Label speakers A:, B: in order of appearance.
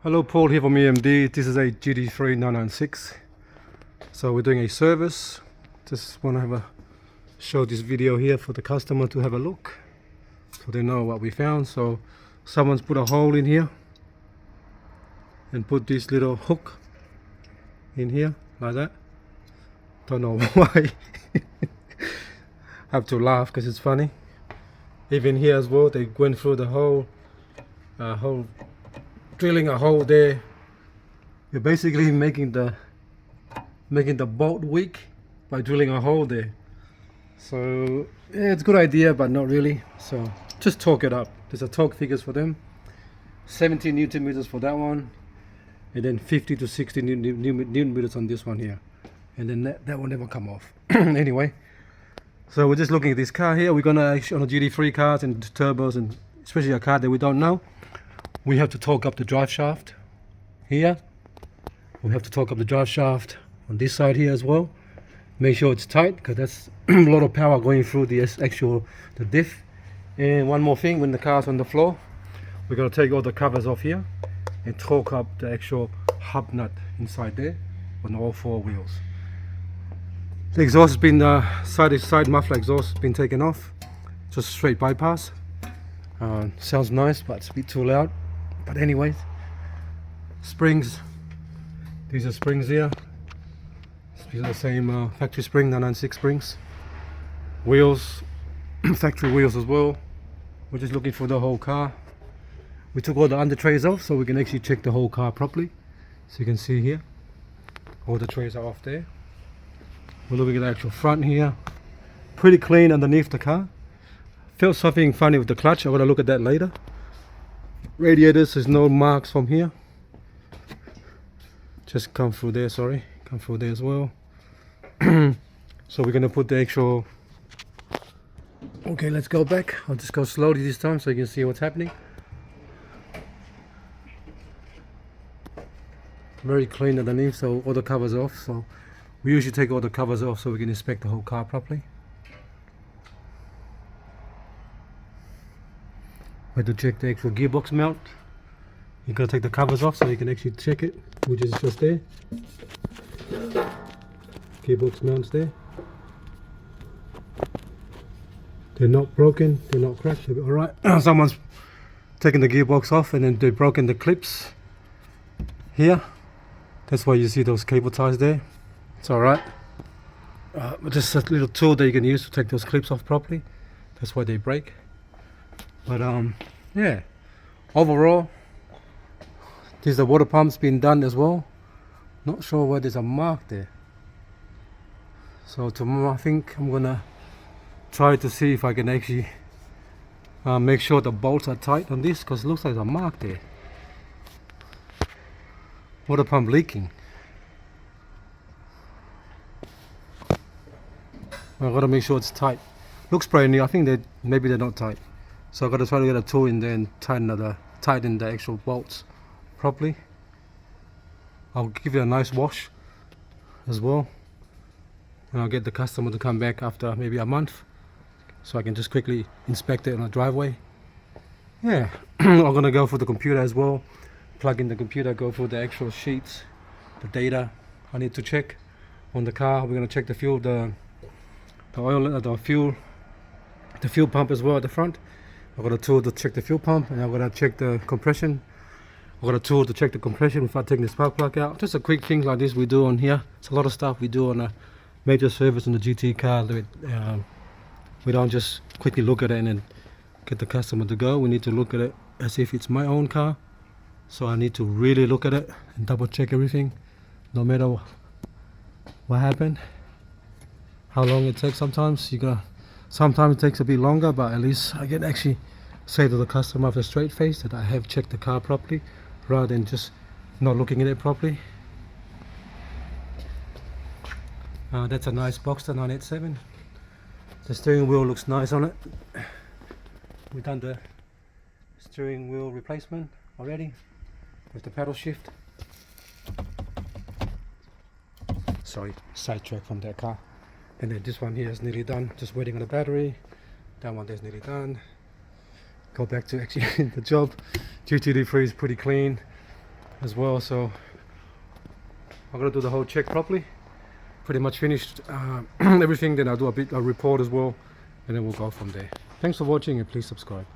A: Hello, Paul here from EMD. This is a GT3 996. So we're doing a service. Just want to have a show this video here for the customer to have a look, so they know what we found. So someone's put a hole in here and put this little hook in here like that. Don't know why. I have to laugh because it's funny. Even here as well, they went through the whole drilling a hole there. You're basically making the bolt weak by drilling a hole there. So yeah, it's a good idea, but not really. So just torque it up. There's a torque figures for them. 70 Newton meters for that one, and then 50 to 60 Newton meters on this one here, and then that will never come off. Anyway, so we're just looking at this car here. We're gonna actually, on the GT3 cars and turbos, and especially a car that we don't know, we have to torque up the drive shaft here. We have to torque up the drive shaft on this side here as well. Make sure it's tight, because that's a lot of power going through the diff. And one more thing, when the car's on the floor, we're going to take all the covers off here and torque up the actual hub nut inside there on all four wheels. The exhaust has been, side muffler exhaust has been taken off. Just straight bypass. Sounds nice, but it's a bit too loud. But anyways, springs. These are springs here. These are the same factory spring, 996 springs. Wheels, factory wheels as well. We're just looking for the whole car. We took all the under trays off so we can actually check the whole car properly. So you can see here, all the trays are off there. We're looking at the actual front here. Pretty clean underneath the car. Felt something funny with the clutch. I'm gonna look at that later. Radiators, there's no marks from here. Just come through there, sorry. Come through there as well. So we're gonna put the actual... Okay, let's go back. I'll just go slowly this time so you can see what's happening. Very clean underneath, so all the covers off. So we usually take all the covers off so we can inspect the whole car properly. We have to check the actual gearbox mount. You gotta take the covers off so you can actually check it, which is just there. Gearbox mounts there. They're not broken, they're not cracked, they're alright. Someone's taken the gearbox off and then they've broken the clips here. That's why you see those cable ties there. It's alright. Just a little tool that you can use to take those clips off properly. That's why they break. But yeah, overall, there's the water pump's been done as well. Not sure where there's a mark there. So tomorrow I think I'm gonna try to see if I can actually make sure the bolts are tight on this, because it looks like there's a mark there. Water pump leaking. I've got to make sure it's tight. Looks brand new. I think that maybe they're not tight. So I've got to try to get a tool in there and tighten the actual bolts properly. I'll give it a nice wash as well, and I'll get the customer to come back after maybe a month, so I can just quickly inspect it on the driveway. Yeah, I'm gonna go for the computer as well. Plug in the computer, go through the actual sheets, the data I need to check on the car. We're gonna check the fuel, the oil, the fuel pump as well at the front. I've got a tool to check the fuel pump, and I'm gonna check the compression. I've got a tool to check the compression without taking the spark plug out. Just a quick thing like this we do on here. It's a lot of stuff we do on a major service on the GT car. We don't just quickly look at it and then get the customer to go. We need to look at it as if it's my own car. So I need to really look at it and double check everything, no matter what happened, how long it takes. Sometimes it takes a bit longer, but at least I can actually say to the customer with a straight face that I have checked the car properly, rather than just not looking at it properly. That's a nice Boxster 987. The steering wheel looks nice on it. We've done the steering wheel replacement already with the pedal shift. Sorry, sidetrack from that car. And then this one here is nearly done, just waiting on the battery. That one there's nearly done. Go back to actually the job. GT3 is pretty clean. as well. So I'm gonna do the whole check properly. Pretty much finished everything. Then I'll do a report as well, and then we'll go from there. Thanks for watching, and please subscribe.